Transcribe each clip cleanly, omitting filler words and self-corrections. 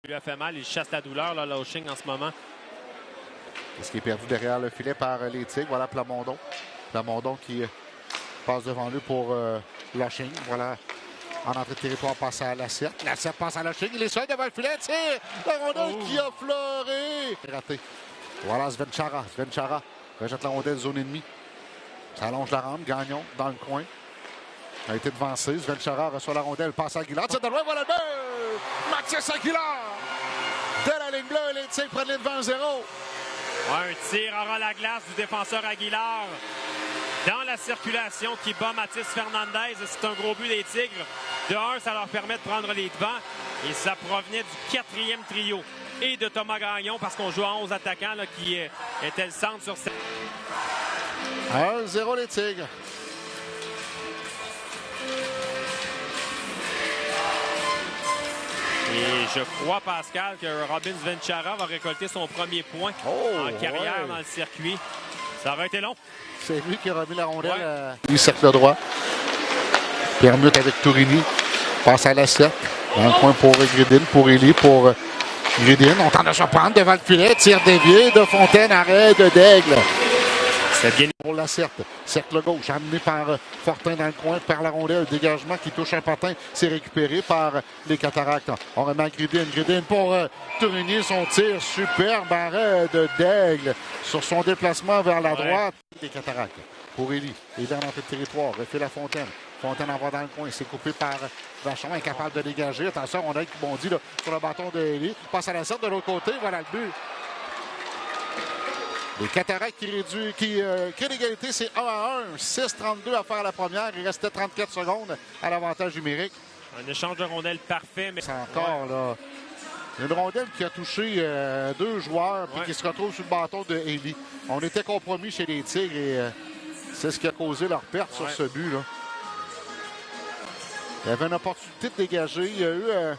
lui a fait mal, il chasse la douleur, là, Loshing en ce moment. Ce qui est perdu derrière le filet par les Tigres. Voilà Plamondon. Plamondon qui passe devant lui pour Loshing. Voilà. En entrée de territoire, passe à Lacerte. Lacerte passe à Loshing. Il est seul devant le filet. Tire! La rondelle qui a fleuré. Raté. Voilà Svenchara. Svenchara rejette la rondelle zone ennemie. Ça allonge la rampe. Gagnon dans le coin. A été devancé. Svenchara reçoit la rondelle. Passe à Aguilar. Tire de loin. Voilà le but! Mathis Aguilar! De la ligne bleue, les Tigres prennent les devant 0. Un tir en ras la glace du défenseur Aguilar dans la circulation qui bat Mathis Fernandez. C'est un gros but des Tigres. De 1, ça leur permet de prendre les devants. Et ça provenait du 4e trio et de Thomas Gagnon parce qu'on joue à 11 attaquants là, qui était le centre sur cette... 1-0 les Tigres. Et je crois, Pascal, que Robin Svenchara va récolter son premier point en carrière dans le circuit. Ça aurait été long. C'est lui qui a remis la rondelle du cercle droit. Permute avec Tourini. Passe à Lacerte. Dans le coin pour Gridin, pour Élie, pour Gridin. On tente de se prendre devant le filet. Tir dévié de Fontaine. Arrêt de Daigle. C'est bien pour Lacerte. Cercle gauche, amené par Fortin dans le coin, par la rondelle. Dégagement qui touche un patin. C'est récupéré par les Cataractes. On remet à Gridin. Gridin pour Tourigny. Son tir superbe. Arrêt de Daigle sur son déplacement vers la droite. Les Cataractes. Pour Élie. Élie dans l'entrée de territoire. Refait la Fontaine. Fontaine envoie dans le coin. C'est coupé par Vachon. Incapable de dégager. Attention, on a qui bondit là, sur le bâton de Élie. Passe à la sorte de l'autre côté. Voilà le but. Les Cataractes qui créent l'égalité, c'est 1-1. 6-32 à faire la première. Il restait 34 secondes à l'avantage numérique. Un échange de rondelles parfait. Mais... C'est encore là. Une rondelle qui a touché 2 joueurs puis qui se retrouve sur le bâton de Élie. On était compromis chez les Tigres et c'est ce qui a causé leur perte sur ce but là. Il y avait une opportunité de dégager. Il y a eu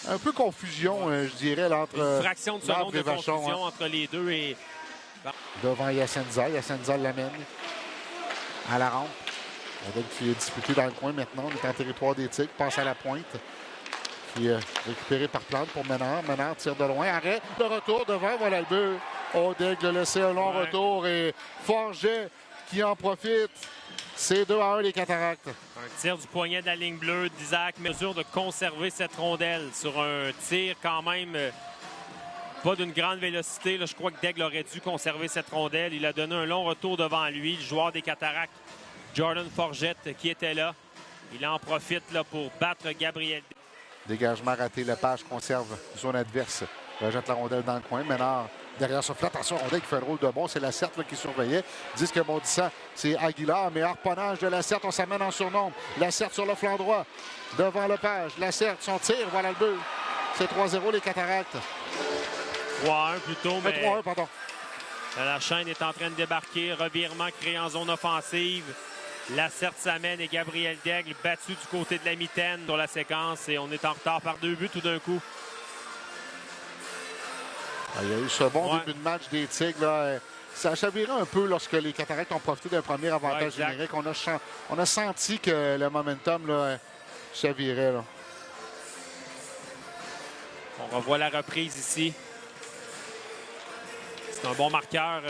un peu confusion, je dirais, entre une fraction de seconde de confusion entre les deux et... Devant Yacenza. Yacenza l'amène à la rampe. On qui est disputé dans le coin maintenant. On est en territoire des Tigres. Passe à la pointe. Qui est récupéré par Plante pour Ménard. Ménard tire de loin. Arrêt. Le retour devant. Voilà le but. Daigle laissé un long retour. Et Forget qui en profite. C'est 2-1 les Cataractes. Un tir du poignet de la ligne bleue d'Isaac. Mesure de conserver cette rondelle sur un tir quand même... pas d'une grande vélocité. Là, je crois que Daigle aurait dû conserver cette rondelle. Il a donné un long retour devant lui. Le joueur des Cataractes, Jordan Forget, qui était là. Il en profite là, pour battre Gabriel. Dégagement raté. Lepage conserve zone adverse. Rejette la rondelle dans le coin. Ménard derrière ce flat. Attention, rondelle qui fait le rôle de bon. C'est Lacerte là, qui surveillait. Disque bondissant, c'est Aguilar. Mais harponnage de Lacerte. On s'amène en surnombre. Lacerte sur le flanc droit. Devant Lepage. Lacerte, son tir. Voilà le but. C'est 3-0 les Cataractes. 3-1 plutôt, mais 3-1, pardon. La chaîne est en train de débarquer. Revirement créé en zone offensive. Lacerte s'amène et Gabriel Daigle battu du côté de la mitaine sur la séquence. Et on est en retard par 2 buts tout d'un coup. Il y a eu ce bon début de match des Tigres. Là. Ça a chaviré un peu lorsque les Cataractes ont profité d'un premier avantage numérique. On a senti que le momentum là, chavirait. Là. On revoit la reprise ici. C'est un bon marqueur.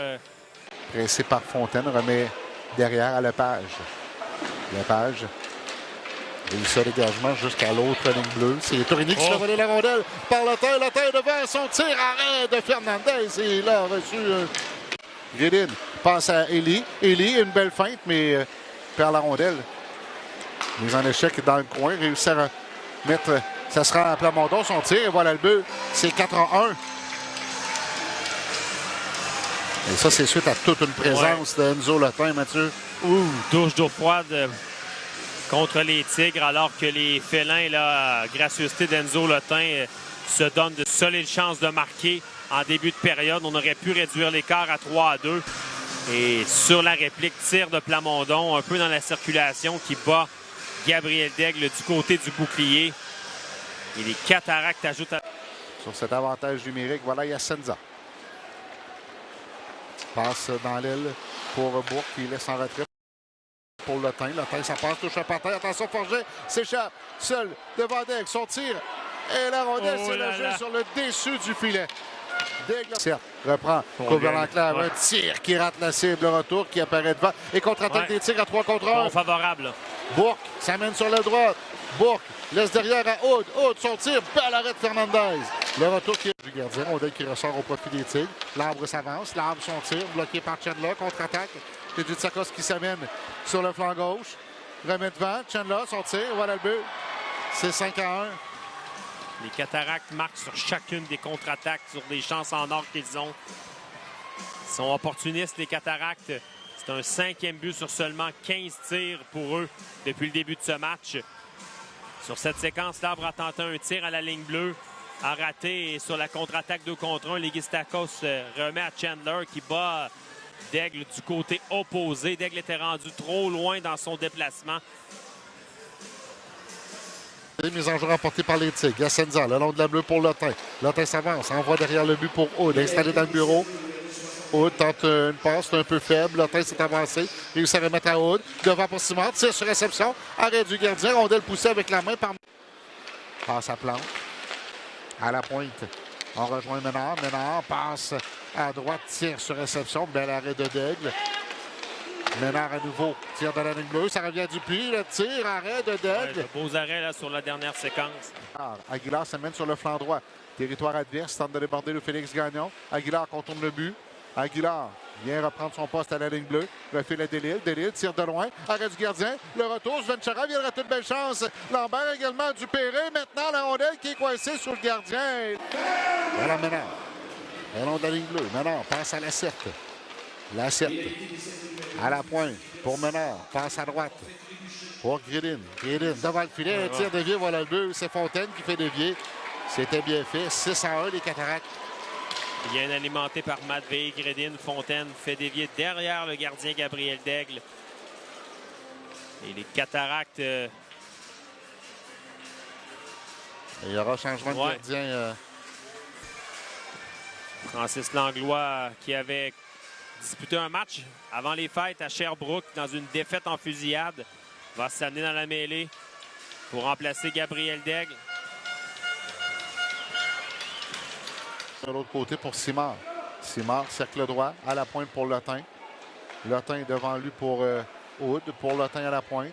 Pressé par Fontaine, remet derrière à Lepage. Lepage réussit le dégagement jusqu'à l'autre ligne bleue. C'est Tourigny qui se fait voler la rondelle par la tête devant son tir. Arrêt de Fernandez. Et il a reçu Gridin. Passe à Élie. Élie, une belle feinte, mais perd la rondelle. Mise en échec dans le coin. Réussit à mettre... Ça sera à Plamondon, son tir. Et voilà le but. C'est 4-1. Et ça, c'est suite à toute une présence d'Enzo Lottin, Mathieu. Douche d'eau froide contre les Tigres, alors que les félins, là, gracieuseté d'Enzo Lottin, se donnent de solides chances de marquer en début de période. On aurait pu réduire l'écart à 3-2. Et sur la réplique, tir de Plamondon, un peu dans la circulation, qui bat Gabriel Daigle du côté du bouclier. Et les Cataractes ajoutent à... Sur cet avantage numérique, voilà Yacenza. Passe dans l'aile pour Bourque qui laisse en retrait pour Lottin. Lottin, ça passe, touche à patin. Attention, Forget s'échappe seul devant Daigle. Son tir Et la rondelle s'est logée sur le dessus du filet. Certes, reprend. Courbelan-Clair, un tir qui rate la cible. Le retour qui apparaît devant. Et contre-attaque des tirs à 3 contre 1. Bon favorable. Bourque s'amène sur la droite. Bourque laisse derrière à Aude. Aude, son tir. Bel arrêt de Fernandez. Le retour qui est du gardien. Rondelle qui ressort au profit des Tigres. L'arbre s'avance. L'arbre, son tir. Bloqué par Chandler. Contre-attaque. Kudryavtsakos qui s'amène sur le flanc gauche. Remet devant. Chandler, son tir. Voilà le but. C'est 5-1. Les Cataractes marquent sur chacune des contre-attaques, sur des chances en or qu'ils ont. Ils sont opportunistes, les Cataractes. C'est un 5e but sur seulement 15 tirs pour eux depuis le début de ce match. Sur cette séquence, l'Arbre a tenté un tir à la ligne bleue, a raté. Et sur la contre-attaque 2 contre 1, Legistakos remet à Chandler qui bat Daigle du côté opposé. Daigle était rendu trop loin dans son déplacement. Mise en jeu remportée par les Tigres. Yassenza, le long de la bleue pour Lotin. Lotin s'avance, envoie derrière le but pour Aude. Installé dans le bureau. Aude tente une passe, c'est un peu faible. Lotin s'est avancé. Réussit à remettre à Aude. Devant pour Simard. Tire sur réception. Arrêt du gardien. Rondelle poussée avec la main par... Passe à Plante. À la pointe. On rejoint Ménard. Ménard passe à droite. Tire sur réception. Bel arrêt de Daigle. Ménard à nouveau, tire de la ligne bleue, ça revient du puits, le tir, arrêt de Daigle. Ouais, de beaux arrêts là, sur la dernière séquence. Aguilar s'amène sur le flanc droit. Territoire adverse, tente de déborder le Félix Gagnon. Aguilar contourne le but. Aguilar vient reprendre son poste à la ligne bleue. Refile à Delille. Delille tire de loin. Arrêt du gardien. Le retour. Svenchara vient de rater une belle chance. Lambert également du Perret. Maintenant, la rondelle qui est coincée sur le gardien. Voilà Ménard. Le long de la ligne bleue. Ménard passe à Lacerte. Lacerte. À la pointe pour Ménard. Passe à droite pour Gredin. Gredin devant le filet. Un tir dévié. Voilà le but. C'est Fontaine qui fait dévier. C'était bien fait. 6-1 les Cataractes. Bien alimenté par Matvei Gredin. Fontaine fait dévier derrière le gardien Gabriel Daigle. Et les Cataractes... Il y aura changement de gardien. Francis Langlois qui avait disputé un match avant les fêtes à Sherbrooke dans une défaite en fusillade va s'amener dans la mêlée pour remplacer Gabriel Daigle. De l'autre côté pour Simard. Simard, cercle droit à la pointe pour Lotin. Lotin devant lui pour Aude. Pour Lotin à la pointe.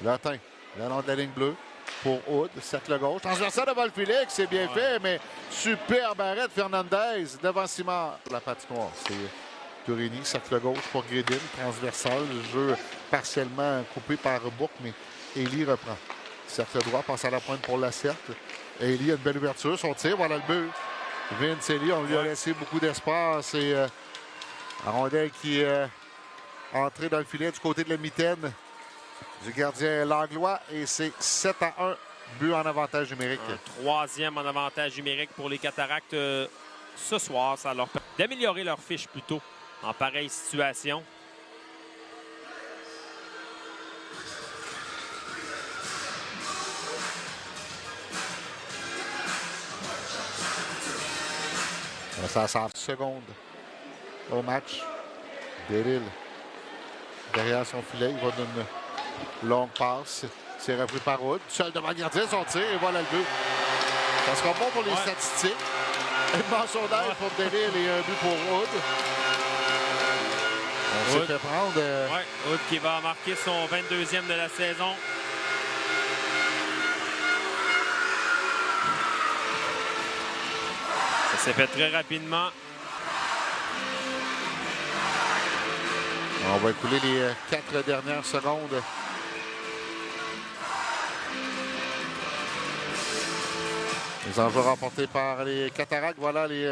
Lotin, le long de la ligne bleue pour Aude. Cercle gauche. Transversal devant le filet, c'est bien fait, mais superbe arrêt de Fernandez devant Simard. La patinoire, c'est Turini, cercle gauche pour Gredin. Transversal, le jeu partiellement coupé par Bourque, mais Élie reprend. Cercle droit, passe à la pointe pour Lacerte. Élie a une belle ouverture, son tir, voilà le but. Vince Élie, on lui a laissé beaucoup d'espace et la rondelle qui est entrée dans le filet du côté de la mitaine du gardien Langlois et c'est 7-1, but en avantage numérique. Un 3e en avantage numérique pour les Cataractes ce soir. Ça leur permet d'améliorer leur fiche plutôt en pareille situation. Ça sert seconde au match. Delille derrière son filet. Il va donner une longue passe. C'est repris par Aude. Seul devant le gardien, son tir et voilà le but. Ça sera bon pour les statistiques. Une mention d'aide pour Delille et un but pour Aude. On s'est fait prendre. Aude qui va marquer son 22e de la saison. Ça s'est fait très rapidement. On va écouler les 4 dernières secondes. Les enjeux remportés par les Cataractes. Voilà les